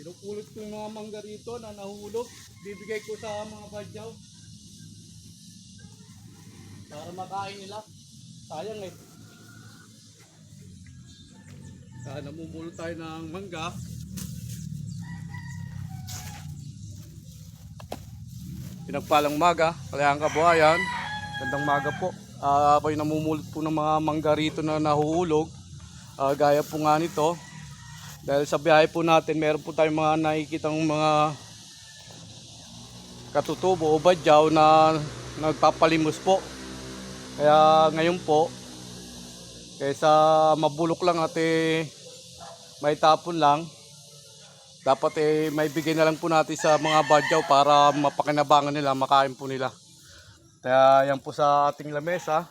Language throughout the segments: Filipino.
Pinupulot ko yung mga mangga rito na nahulog. Bibigay ko sa mga badyaw para makain nila. Sayang eh. Namumulot tayo ng mangga. Pinagpalang maga, kalayang kabuhayan. Gandang maga po. Ako'y namumulot po ng mga mangga rito na nahuhulog. Gaya po nga nito. Dahil sa biyahe po natin, meron po tayong mga nakikitang mga katutubo o badyaw na nagpapalimos po. Kaya ngayon po, kaysa mabulok lang at may tapon lang, dapat may bigay na lang po natin sa mga badyaw para mapakinabangan nila, makain po nila. Kaya yan po sa ating lamesa.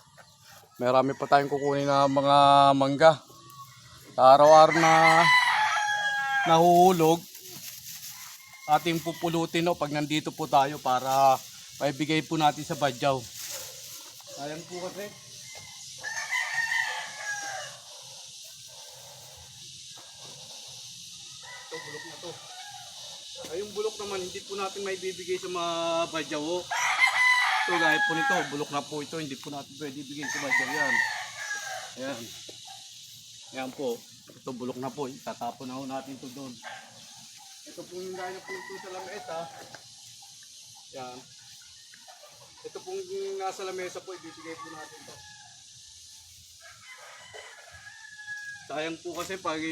Marami pa tayong kukunin na mga mangga. Araw-araw na nahuhulog, ating pupulutin pag nandito po tayo para maibigay po natin sa badyaw. Sayang po kasi. Ito, bulok na to. Yung bulok naman, hindi po natin maibibigay sa mga badyaw. Ito, gaya po nito, bulok na po ito, hindi po natin pwede ibigay sa badyaw yan. Ayan. Ayan po. Ito, bulok na po. Tatapon na natin ito doon. Ito po yung gaya po ito sa lamesa. Ayan. Ito pong nasa lamesa po, ibibigay po natin ito. Sayang po kasi pag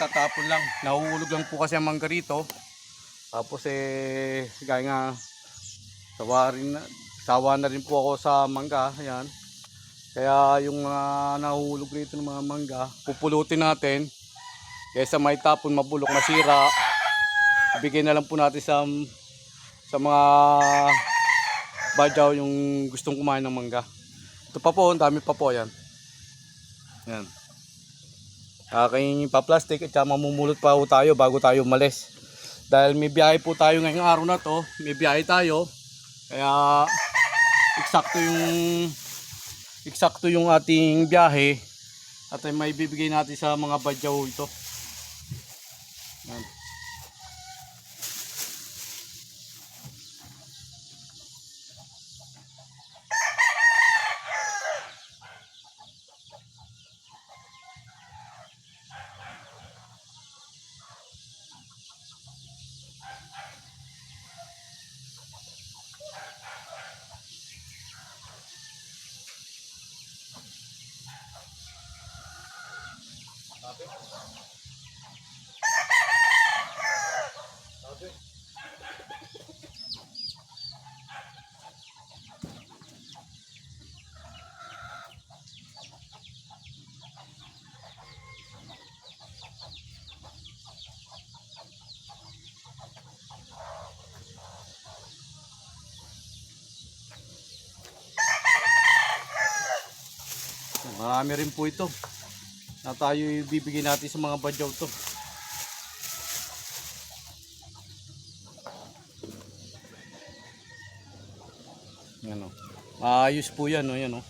tatapon lang. Nahuhulog lang po kasi ang mangga rito. Tapos gaya nga, sawa na rin po ako sa mangga. Ayan. Kaya yung nahuhulog rito ng mga mangga, pupulutin natin. Kaysa may tapon, mabulok, masira, ibigay na lang po natin sa mga badyaw yung gustong kumain ng mangga. Ito pa po, ang dami pa po yan. Yan. Kakainin pa plastic at mamumulot pa po tayo bago tayo umalis. Dahil may biyahe po tayo ngayong araw na to, may biyahe tayo. Kaya eksakto yung ating biyahe at may bibigay natin sa mga badyaw ito. Yan. Okay. Okay. Marami rin po ito na tayo ibibigay natin sa mga badyaw to. Yan o. Maayos po yan o. Yan o.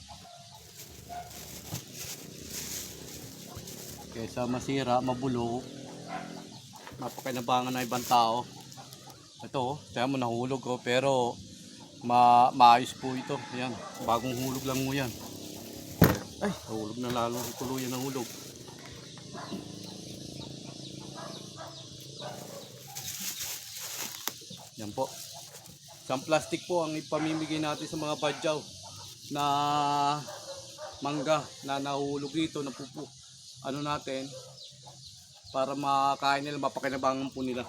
Kaysa masira, mabulo, mapakinabangan na ibang tao. Ito o. Kaya mo nahulog o. Pero maayos po ito. Yan. Bagong hulog lang mo yan. Ay, nahulog na lalo. Tuluyan ng hulog. Yan po. Isang plastic po ang ipamimigay natin sa mga badyaw na mangga na nahuhulog dito na pupo. Ano natin para makain nila, mapakinabangan po nila.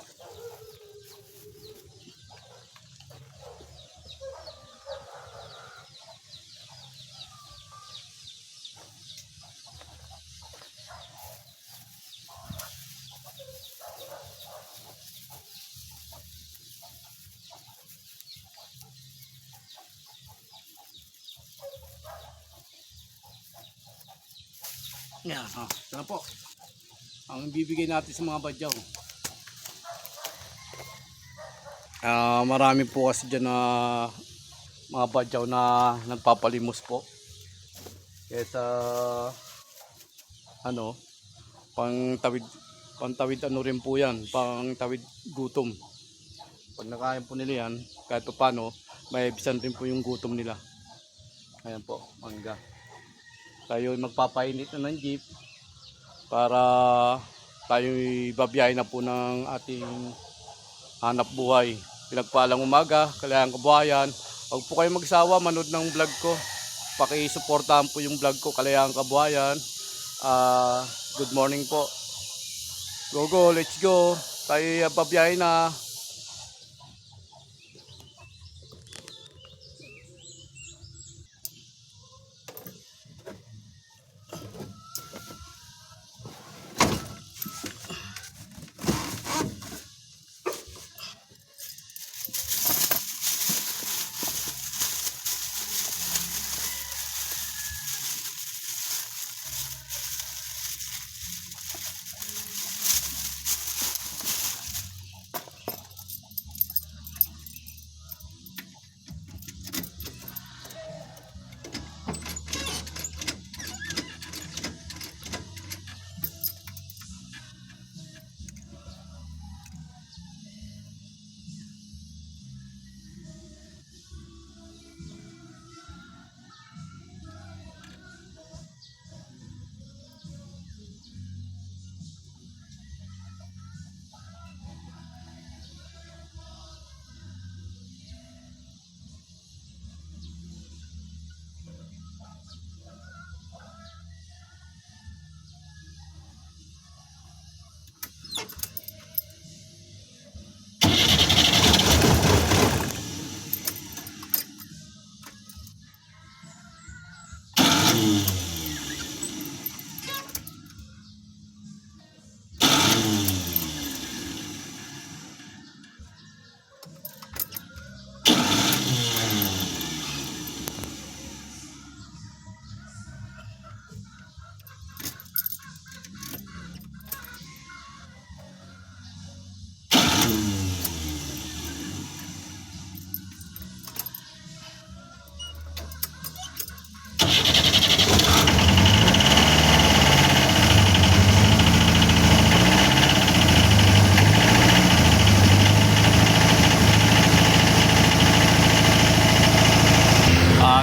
Yan, ito na po ang bibigay natin sa mga badyaw. Marami po kasi dyan na mga badyaw na nagpapalimos po. Kaya sa pang tawid Pantawid ano rin po yan, pangtawid gutom. Pag nakain po nila yan, kahit pa paano, may ibisan rin po yung gutom nila. Ayan po, mangga. Tayo magpapainit na ng jeep para tayo babiyahin na po ng ating hanap buhay. Pinagpalang umaga, Kalayaan Kabuhayan. Huwag po kayo magsawa, manood ng vlog ko. Paki-suportahan po yung vlog ko, Kalayaan Kabuhayan. Good morning po. Go, let's go. Tayo babiyahin na.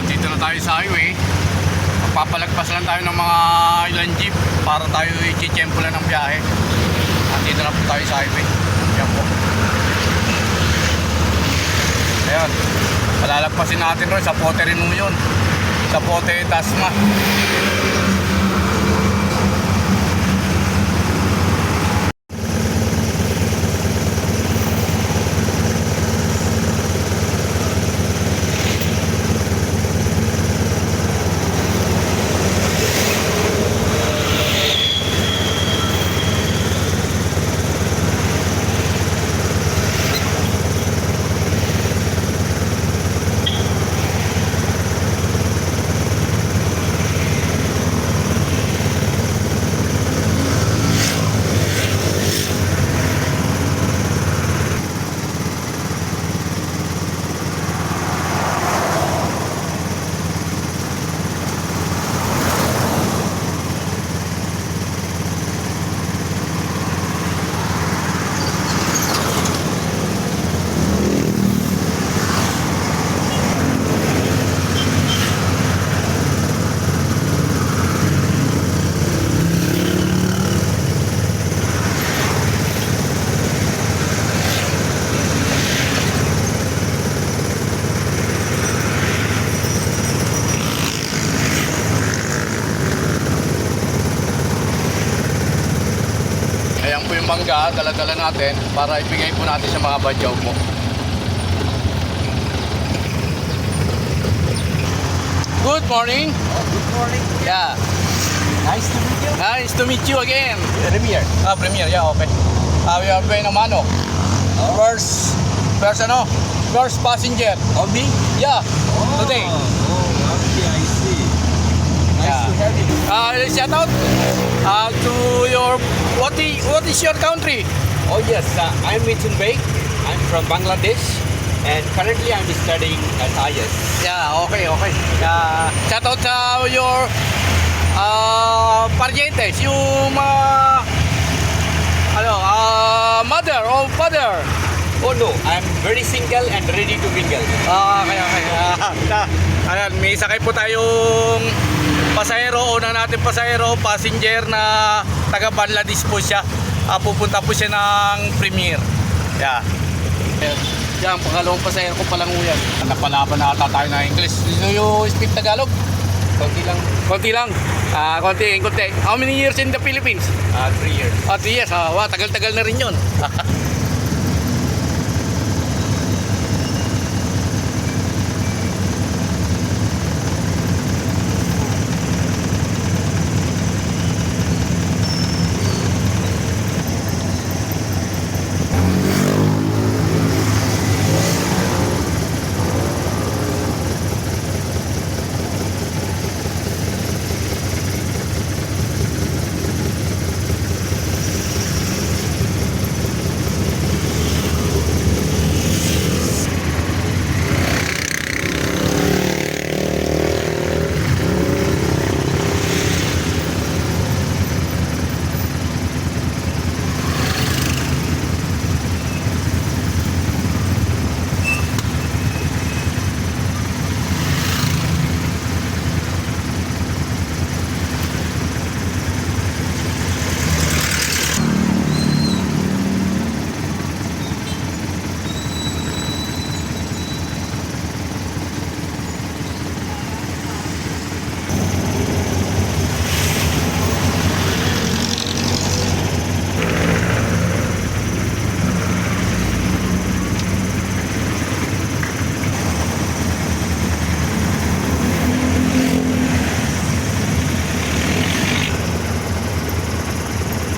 Dito na tayo sa highway. Magpapalagpas lang tayo ng mga ilang jeep para tayo i-chempo lang ng biyahe. Dito na po tayo sa highway. Yan po. Ayan. Palalagpasin natin rin sa Pote rin yun. Sa Pote Tasma. Ayan po yung mangga, dala-dala natin para ibigay po natin sa mga badyaw po. Good morning. Oh, good morning. Yeah. Nice to meet you. Nice to meet you again. Premier. Premier, yeah, okay. We are going naman, no? First passenger. Oh, me? Yeah, today. Oh, okay, I see. Nice to have you. Shout out to your, what is your country? Oh, yes. I'm Mithun Beg. I'm from Bangladesh. And currently I'm studying at IS. Yeah, okay. Shout out sa your parientes, yung mother or father? Oh no, I'm very single and ready to mingle. Kaya. Ayan, may sakay po tayong pasahero. Una natin pasahero, passenger na taga Bangladesh po siya. Pupunta po siya ng Premier. Yeah. Yan, pangalawang pasahero ko palang uyan. Napalaban na ata tayo na English. Do you speak Tagalog? Konti lang. Konti lang. Konti. How many years in the Philippines? 3 years. 3 years. Wow, tagal-tagal na rin yun.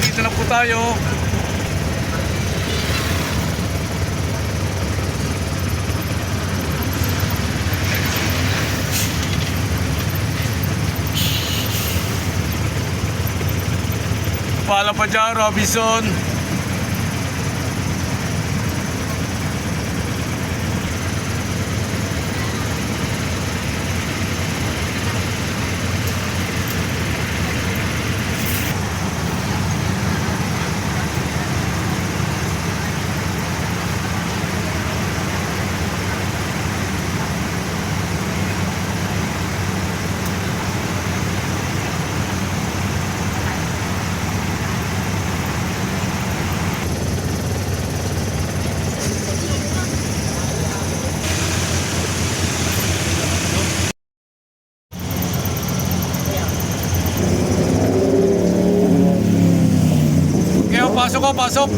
Dito na po tayo. Pala pa dyan, Robinson. Kaya pasok ko, pasok.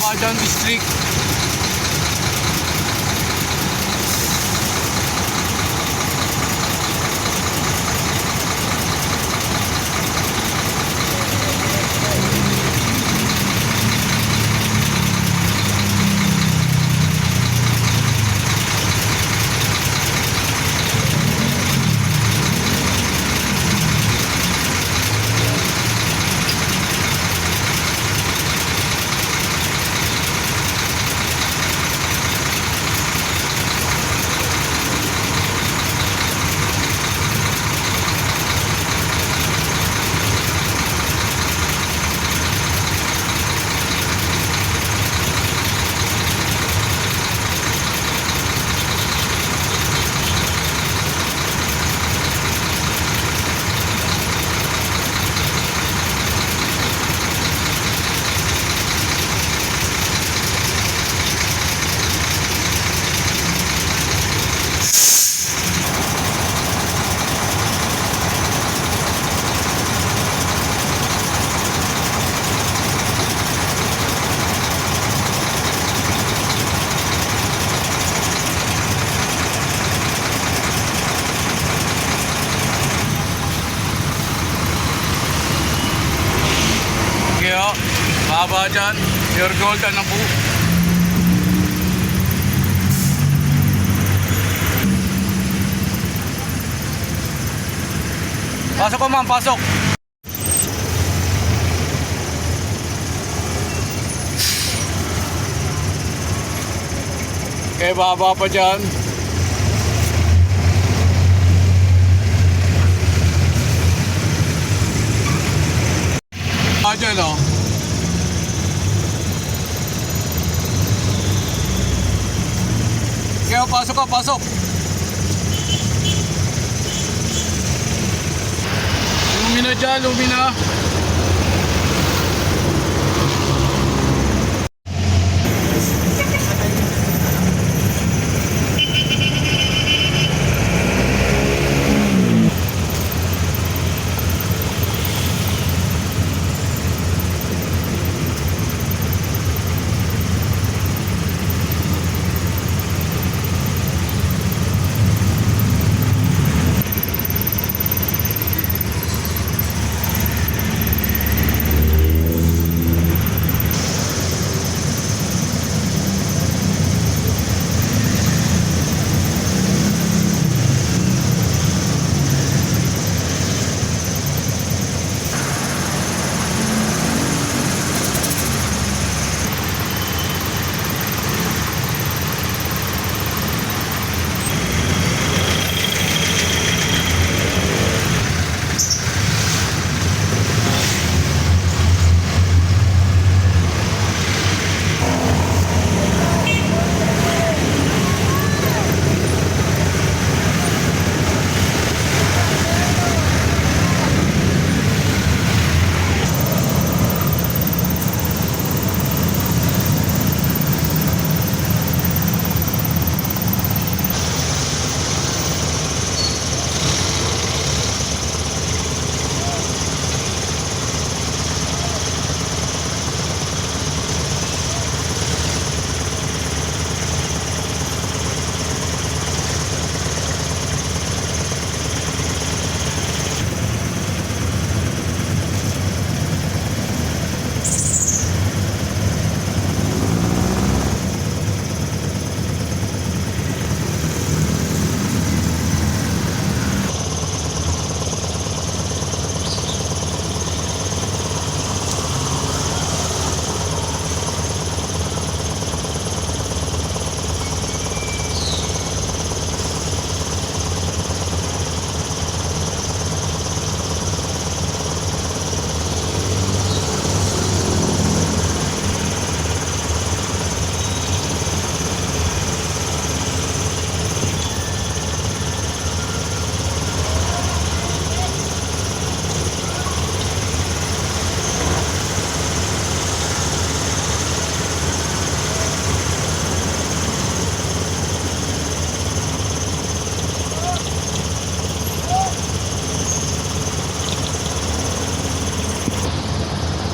Bajan District. ba dyan? Pure gold na po. Pasok ko ma'am, pasok. Okay, baba pa dyan. Dyan o. Kaya pasok ka, pasok. Lumina dyan, lumina.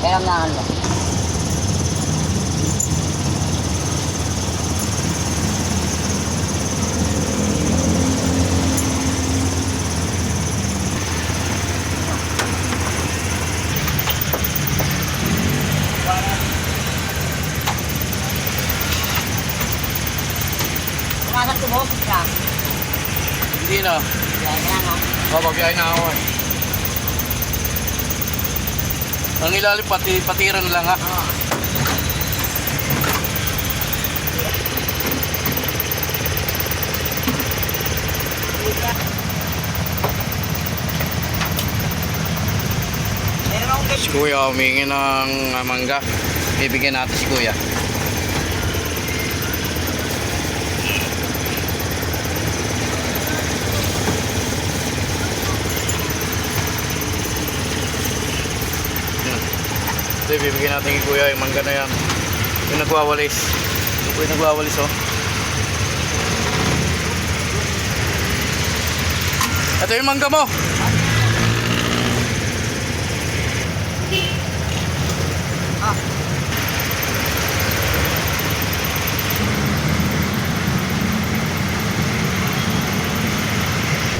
Kaya na ano. Pumasok tumos ka. Hindi na. Yan o. Babagay na ako eh. Ang ilalim patiran lang ha. Oo. Meron akong Si Kuya humingi ng mangga. Bibigyan natin si Kuya. Yan. Ito bibigyan natin kay Kuya yung mangga na yan. Yung nagwawalis. Ito po yung nagwawalis oh. Ito yung mangga mo.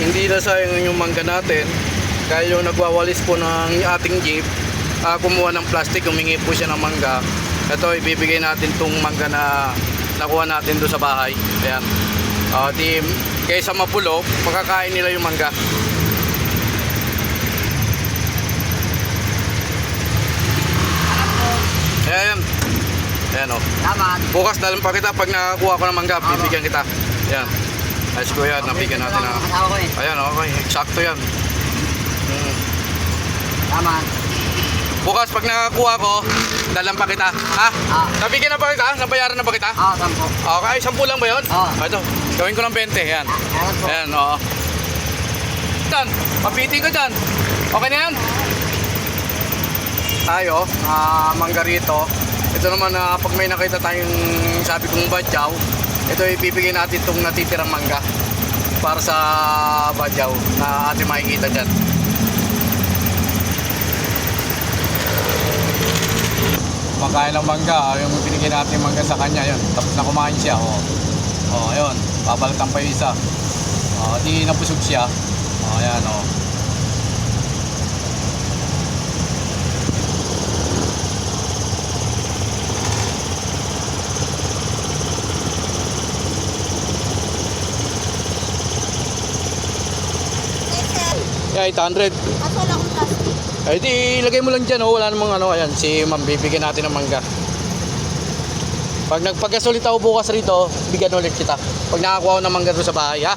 Hindi na sayang yung mangga natin dahil yung nagwawalis po ng ating jeep kumuha ng plastic, humingi po siya ng mangga. Ito, ibibigay natin tong mangga na nakuha natin doon sa bahay. Ayan. Di, kaysa mabulok, makakain nila yung mangga. Ayan. Ayan o. Salamat. Bukas dalam pa kita pag nakakuha ko ng mangga, bibigyan kita. Ayan. Ayos ko yan, nabigyan natin na. Asawa ko eh. Ayan, okay. Eksakto yan. Salamat. Bukas pag nakakuha ko, dalam pa kita. Ha? Nabigyan na ba kita? Nabayaran na ba kita? Oo, 10. Okay, 10 lang ba yun? Oo. Ito, gawin ko ng 20. Ayan. Salamat po. Ayan, oo. Dan, papiti ka dyan. Okay na yan? Tayo, mangga rito. Ito naman, pag may nakita tayong sabi kong badyaw, ito ibibigay natin itong natitirang mangga para sa badyaw na ating makikita dyan. Makain ng mangga, yung binigay natin mangga sa kanya, yun. Tapos na kumain siya, ayun, babalatan pa yung isa. Di nabusog siya. Ayan, Yeah, 800. Kaso wala akong plastic. Ay, di ilagay mo lang dyan, wala namang ayan, si ma'am, bibigyan natin ng mangga. Pag nagpagas ulit ako bukas rito, bigyan ulit kita. Pag nakakuha ko ng mangga doon sa bahay, ha?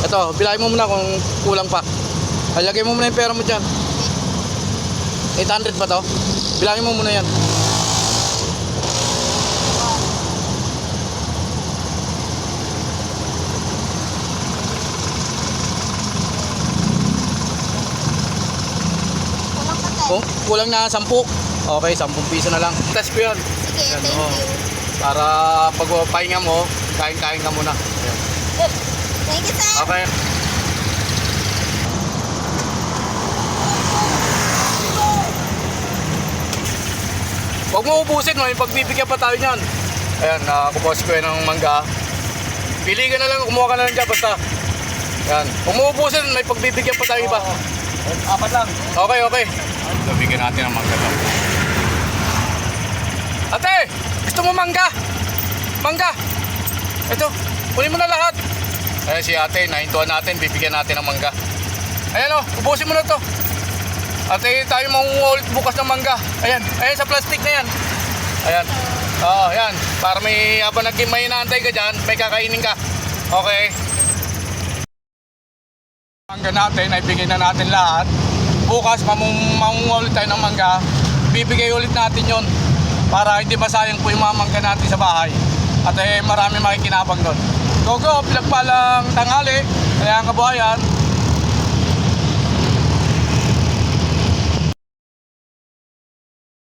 Ito, bilahin mo muna kung kulang pa. Lagay mo muna yung pera mo dyan. 800 pa to? Bilangin mo muna yan. Walang patay. Kung kulang na 10. Okay, 10 piso na lang. Test ko yan. Sige, Yan, thank oo. you. Para pag pahinga mo, kain-kain ka muna. Ayan. Thank you, sir. Okay. Huwag mo ubusin, may pagbibigyan pa tayo niyan. Ayan, nakakupas ko yan ng mangga. Pili ka na lang, kumuha ka na lang dyan, basta. Ayan, huwag mo ubusin, may pagbibigyan pa tayo iba. Apat lang. Okay, okay. Bibigyan natin ng mangga to. Ate, gusto mo mangga? Mangga. Ito, kunin mo na lahat. Ayan si ate, nahintuan natin, bibigyan natin ng mangga. Ayan o, ubusin mo na to. Ate, tayo mangungulit bukas ng mangga. Ayan, ayan sa plastic na yan. Ayan. Oo, ayan. Para may, habang may inaantay ka dyan, may kakainin ka. Okay. Mangga natin, ay bigyan na natin lahat. Bukas, mangungulit tayo ng mangga. Bibigay ulit natin yon para hindi masayang po yung mga mangga natin sa bahay. At marami makikinabang doon. Go, pinagpalang tanghali. Kaya ang kabuhayan,